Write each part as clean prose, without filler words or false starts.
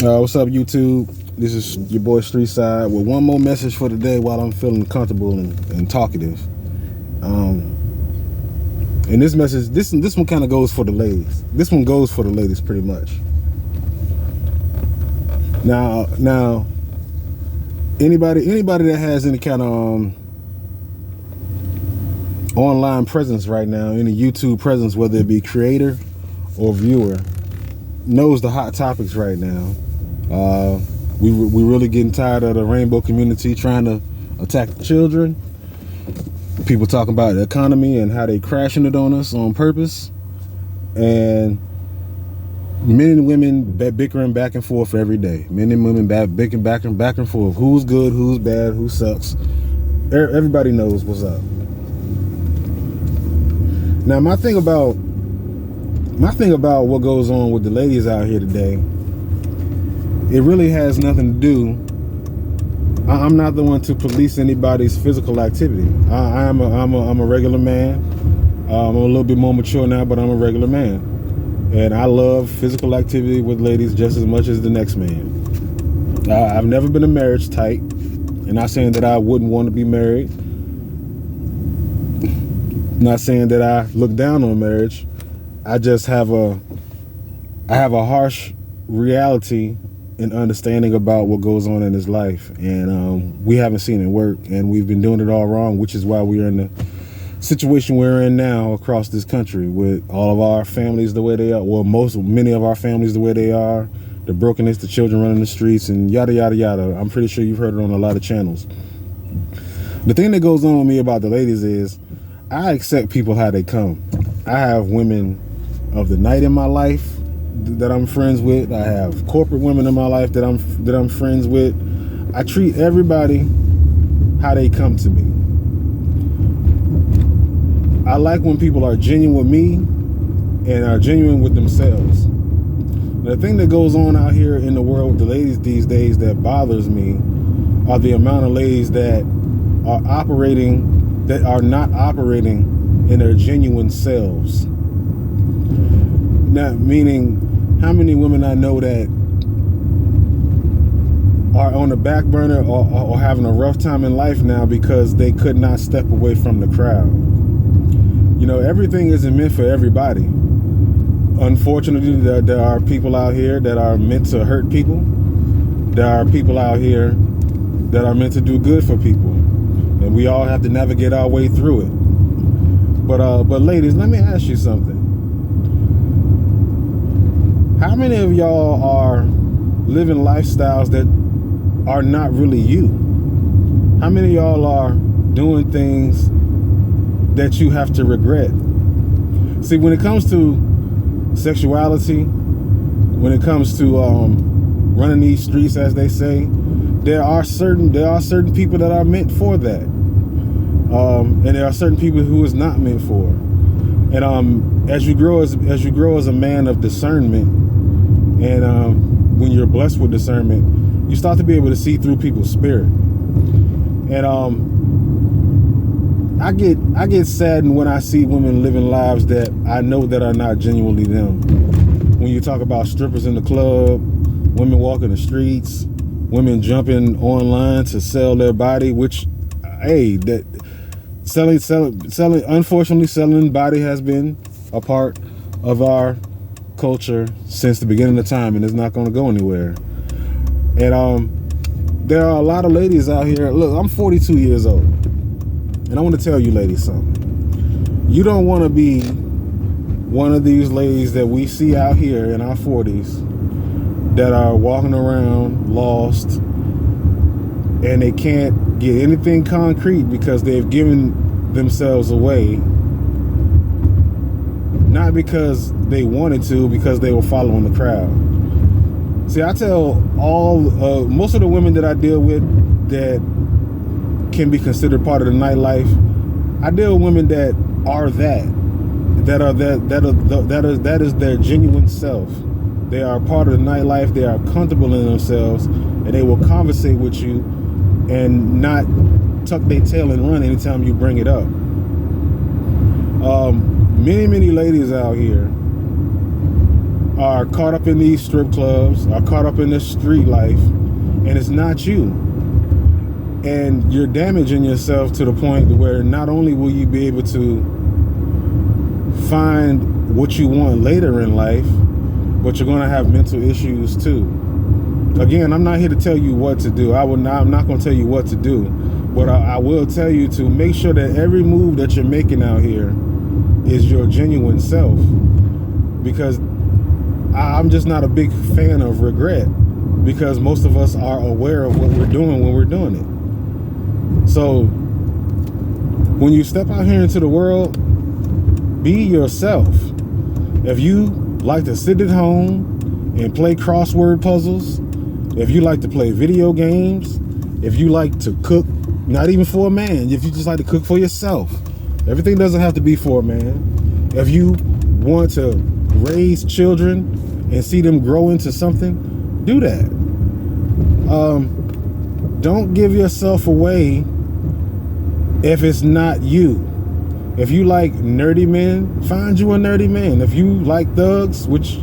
What's up, YouTube? This is your boy Street Side with one more message for today while I'm feeling comfortable and talkative. And this message, this one kind of goes for the ladies. This one goes for the ladies pretty much. Now, anybody that has any kind of online presence right now, any YouTube presence, whether it be creator or viewer, knows the hot topics right now. We really getting tired of the rainbow community trying to attack the children. People talking about the economy and how they crashing it on us on purpose, and men and women bickering back and forth every day. Men and women bickering back and forth. Who's good? Who's bad? Who sucks? Everybody knows what's up. Now, my thing about what goes on with the ladies out here today, it really has nothing to do. I'm not the one to police anybody's physical activity. I'm a regular man. I'm a little bit more mature now, but I'm a regular man, and I love physical activity with ladies just as much as the next man. I've never been a marriage type, and not saying that I wouldn't want to be married. Not saying that I look down on marriage. I just have a harsh reality and understanding about what goes on in his life, and we haven't seen it work, and we've been doing it all wrong, which is why we're in the situation we're in now across this country, with all of our families the way they are, well, many of our families the way they are, the brokenness, the children running the streets, and yada yada yada. I'm pretty sure you've heard it on a lot of channels. The thing that goes on with me about the ladies is I accept people how they come. I have women of the night in my life that I'm friends with. I have corporate women in my life that I'm friends with. I treat everybody how they come to me. I like when people are genuine with me and are genuine with themselves. The thing that goes on out here in the world with the ladies these days that bothers me are the amount of ladies that are not operating in their genuine selves. Not meaning, how many women I know that are on the back burner or having a rough time in life now because they could not step away from the crowd. You know, everything isn't meant for everybody. Unfortunately, there are people out here that are meant to hurt people. There are people out here that are meant to do good for people, and we all have to navigate our way through it. But ladies, let me ask you something. How many of y'all are living lifestyles that are not really you? How many of y'all are doing things that you have to regret? See, when it comes to sexuality, when it comes to running these streets, as they say, there are certain people that are meant for that, and there are certain people who is not meant for. And as you grow as a man of discernment, and when you're blessed with discernment, you start to be able to see through people's spirit. And I get saddened when I see women living lives that I know that are not genuinely them. When you talk about strippers in the club, women walking the streets, women jumping online to sell their body, which, hey, that selling, unfortunately, selling body has been a part of our culture since the beginning of time, and it's not going to go anywhere. And there are a lot of ladies out here. Look, I'm 42 years old, and I want to tell you ladies something. You don't want to be one of these ladies that we see out here in our 40s that are walking around lost, and they can't get anything concrete because they've given themselves away, not because they wanted to, because they were following the crowd. See, I tell most of the women that I deal with that can be considered part of the nightlife, I deal with women that is their genuine self. They are part of the nightlife. They are comfortable in themselves, and they will conversate with you and not tuck their tail and run anytime you bring it up. Many ladies out here are caught up in these strip clubs, are caught up in this street life, and it's not you. And you're damaging yourself to the point where not only will you be able to find what you want later in life, but you're going to have mental issues too. Again, I'm not here to tell you what to do. I'm not going to tell you what to do, but I will tell you to make sure that every move that you're making out here is your genuine self, because I'm just not a big fan of regret, because most of us are aware of what we're doing when we're doing it. So when you step out here into the world, be yourself. If you like to sit at home and play crossword puzzles, if you like to play video games, if you like to cook, not even for a man, if you just like to cook for yourself, everything doesn't have to be for a man. If you want to raise children and see them grow into something, do that. Don't give yourself away if it's not you. If you like nerdy men, find you a nerdy man. If you like thugs, which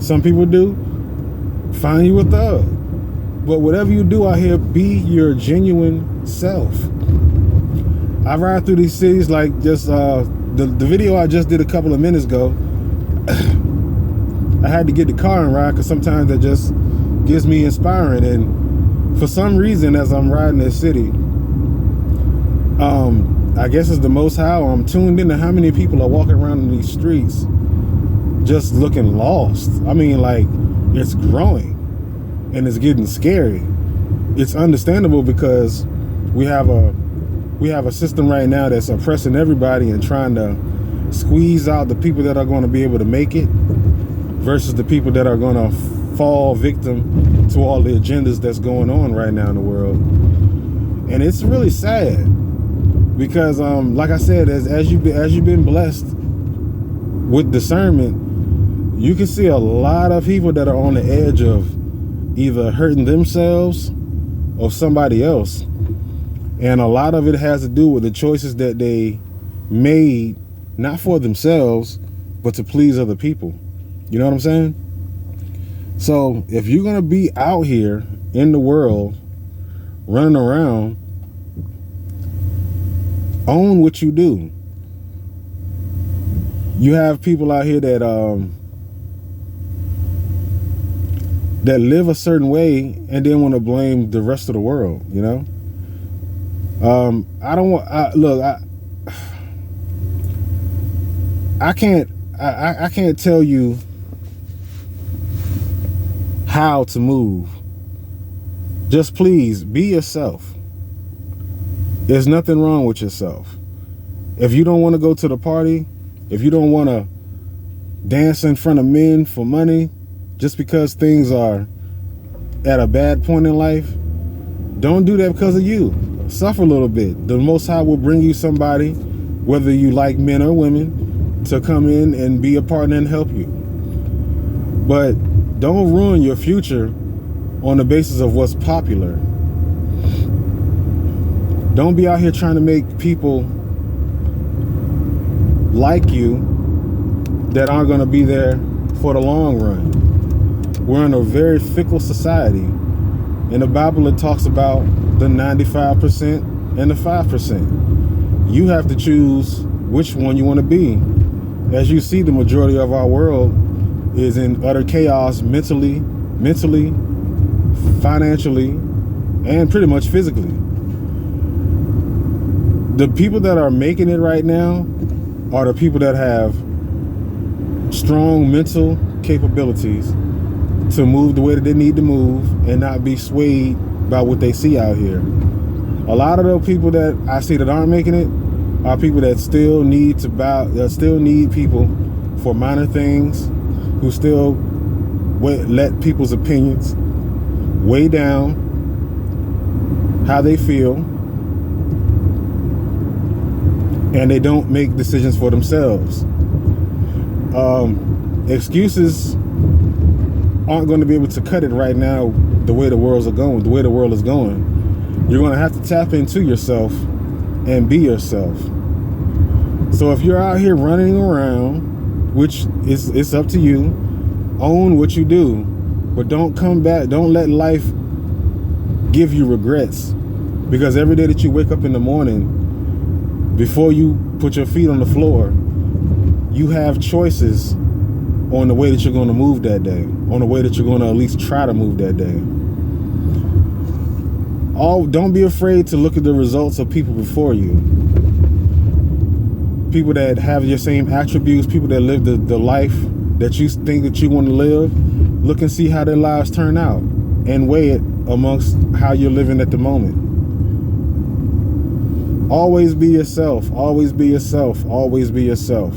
some people do, find you a thug. But whatever you do out here, be your genuine self. I ride through these cities like just the video I just did a couple of minutes ago. I had to get the car and ride because sometimes that just gives me inspiring. And for some reason, as I'm riding this city, I guess it's the Most High, I'm tuned into how many people are walking around in these streets just looking lost. I mean, like, it's growing and it's getting scary. It's understandable because we have a system right now that's oppressing everybody and trying to squeeze out the people that are going to be able to make it versus the people that are going to fall victim to all the agendas that's going on right now in the world. And it's really sad because like I said, as you've been blessed with discernment, you can see a lot of people that are on the edge of either hurting themselves or somebody else. And a lot of it has to do with the choices that they made, not for themselves, but to please other people. You know what I'm saying? So if you're going to be out here in the world, running around, own what you do. You have people out here that live a certain way and then want to blame the rest of the world, you know? I can't tell you how to move. Just please be yourself. There's nothing wrong with yourself. If you don't want to go to the party, if you don't want to dance in front of men for money, just because things are at a bad point in life, don't do that because of you. Suffer a little bit. The Most High will bring you somebody, whether you like men or women, to come in and be a partner and help you. But don't ruin your future on the basis of what's popular. Don't be out here trying to make people like you that aren't going to be there for the long run. We're in a very fickle society. In the Bible, it talks about the 95% and the 5%. You have to choose which one you want to be. As you see, the majority of our world is in utter chaos mentally, financially, and pretty much physically. The people that are making it right now are the people that have strong mental capabilities to move the way that they need to move and not be swayed by what they see out here. A lot of the people that I see that aren't making it are people that still need people for minor things, who still let people's opinions weigh down how they feel, and they don't make decisions for themselves. Excuses aren't going to be able to cut it right now. The way the world is going, you're going to have to tap into yourself and be yourself. So if you're out here running around which is, it's up to you. Own what you do, but don't come back. Don't let life give you regrets, because every day that you wake up in the morning, before you put your feet on the floor, you have choices on the way that you're going to move that day, on the way that you're going to at least try to move that day. Don't be afraid to look at the results of people before you. People that have your same attributes, people that live the life that you think that you want to live. Look and see how their lives turn out and weigh it amongst how you're living at the moment. Always be yourself. Always be yourself. Always be yourself.